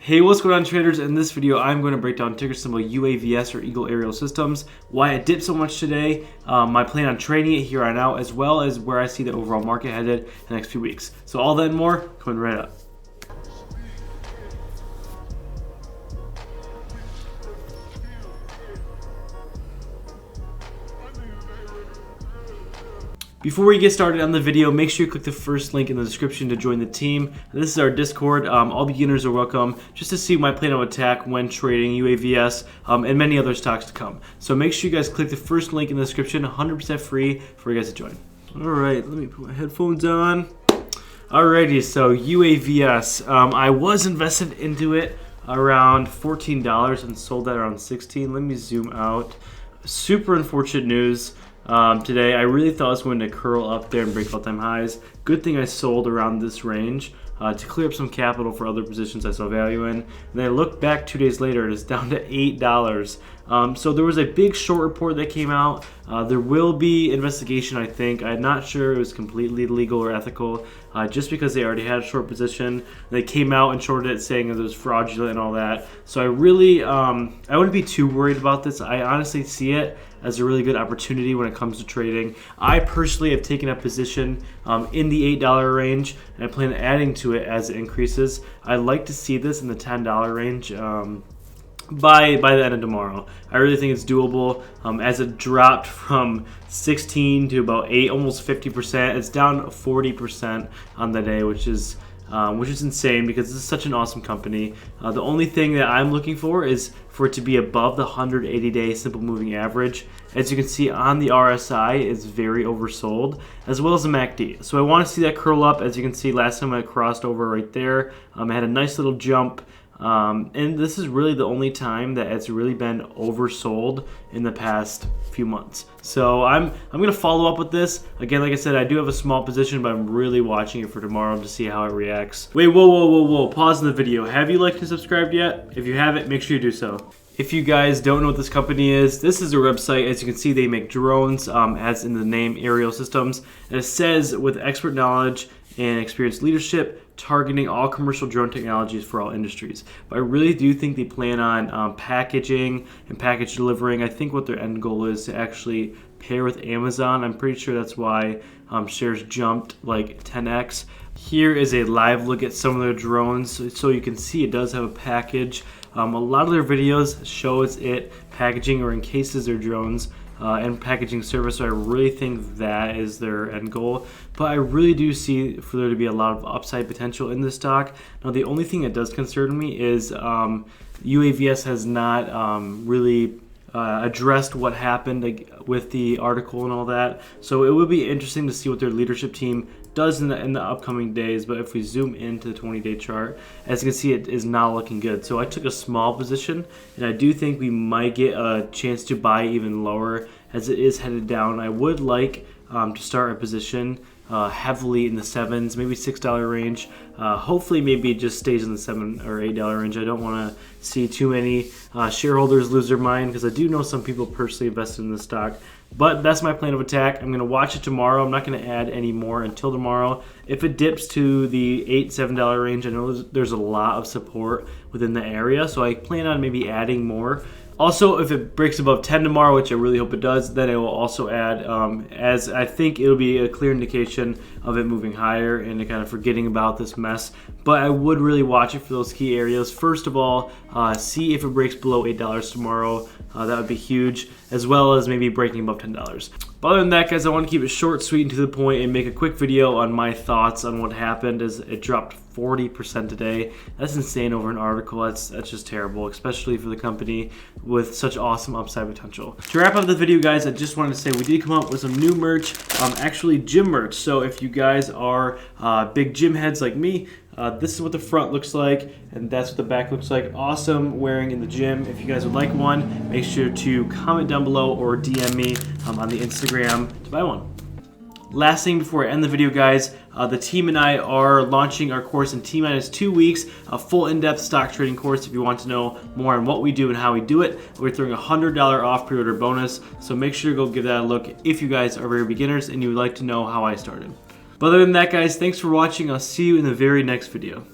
Hey, what's going on, traders? In this video, I'm going to break down ticker symbol UAVS or Eagle Aerial Systems, why it dipped so much today, my plan on trading it here on out, as well as where I see the overall market headed in the next few weeks. So all that and more coming right up. Before we get started on the video, make sure you click the first link in the description to join the team. This is our Discord. All beginners are welcome just to see my plan of attack when trading UAVS and many other stocks to come. So make sure you guys click the first link in the description, 100% free for you guys to join. All right, let me put my headphones on. Alrighty, so UAVS. I was invested into it around $14 and sold that around $16. Let me zoom out. Super unfortunate news. Today, I really thought it was going to curl up there and break all-time highs. Good thing I sold around this range to clear up some capital for other positions I saw value in. And then I looked back 2 days later, and it's down to $8. So there was a big short report that came out. There will be investigation, I think. I'm not sure it was completely legal or ethical, just because they already had a short position. They came out and shorted it, saying that it was fraudulent and all that. So I really, I wouldn't be too worried about this. I honestly see it as a really good opportunity when it comes to trading. I personally have taken a position in the $8 range, and I plan on adding to it as it increases. I'd like to see this in the $10 range by the end of tomorrow. I really think it's doable. As it dropped from 16 to about 8, almost 50%. It's down 40% on the day, which is insane because this is such an awesome company. The only thing that I'm looking for is for it to be above the 180-day simple moving average. As you can see on the RSI, it's very oversold, as well as the MACD. So I want to see that curl up. As you can see, last time I crossed over right there, I had a nice little jump. And this is really the only time that it's really been oversold in the past few months. So I'm gonna follow up with this. Again, like I said, I do have a small position, but I'm really watching it for tomorrow to see how it reacts. Wait, whoa. Pause the video. Have you liked and subscribed yet? If you haven't, make sure you do so. If you guys don't know what this company is, this is their website. As you can see, they make drones, as in the name, aerial systems. And it says, with expert knowledge and experienced leadership, targeting all commercial drone technologies for all industries. But I really do think they plan on packaging and package delivering. I think what their end goal is to actually pair with Amazon. I'm pretty sure that's why shares jumped like 10x. Here is a live look at some of their drones. So you can see it does have a package. A lot of their videos shows it packaging or encases their drones and packaging service. So I really think that is their end goal. But I really do see for there to be a lot of upside potential in this stock. Now, the only thing that does concern me is UAVS has not really addressed what happened with the article and all that. So it would be interesting to see what their leadership team does in the upcoming days. But if we zoom into the 20-day chart, as you can see, it is not looking good. So I took a small position, and I do think we might get a chance to buy even lower as it is headed down. I would like to start a position heavily in the $7s, maybe $6 range. Hopefully maybe it just stays in the $7 or $8 range. I don't want to see too many shareholders lose their mind, because I do know some people personally invested in the stock. But that's my plan of attack. I'm going to watch it tomorrow. I'm not going to add any more until tomorrow. If it dips to the $8, $7 range, I know there's a lot of support within the area, so I plan on maybe adding more. Also, if it breaks above 10 tomorrow, which I really hope it does, then I will also add, as I think it'll be a clear indication of it moving higher and kind of forgetting about this mess. But I would really watch it for those key areas. First of all, see if it breaks below $8 tomorrow. That would be huge, as well as maybe breaking above $10. But other than that, guys, I want to keep it short, sweet, and to the point, and make a quick video on my thoughts on what happened as it dropped 40% today. That's insane over an article. That's just terrible, especially for the company with such awesome upside potential. To wrap up the video, guys, I just wanted to say we did come up with some new merch, actually gym merch. So if you guys are big gym heads like me, this is what the front looks like, and that's what the back looks like. Awesome wearing in the gym. If you guys would like one, make sure to comment down below or DM me on the Instagram to buy one. Last thing before I end the video, guys, the team and I are launching our course in T-minus 2 weeks, a full in-depth stock trading course. If you want to know more on what we do and how we do it, we're throwing a $100 off pre-order bonus, so make sure to go give that a look if you guys are very beginners and you would like to know how I started. But other than that, guys, thanks for watching. I'll see you in the very next video.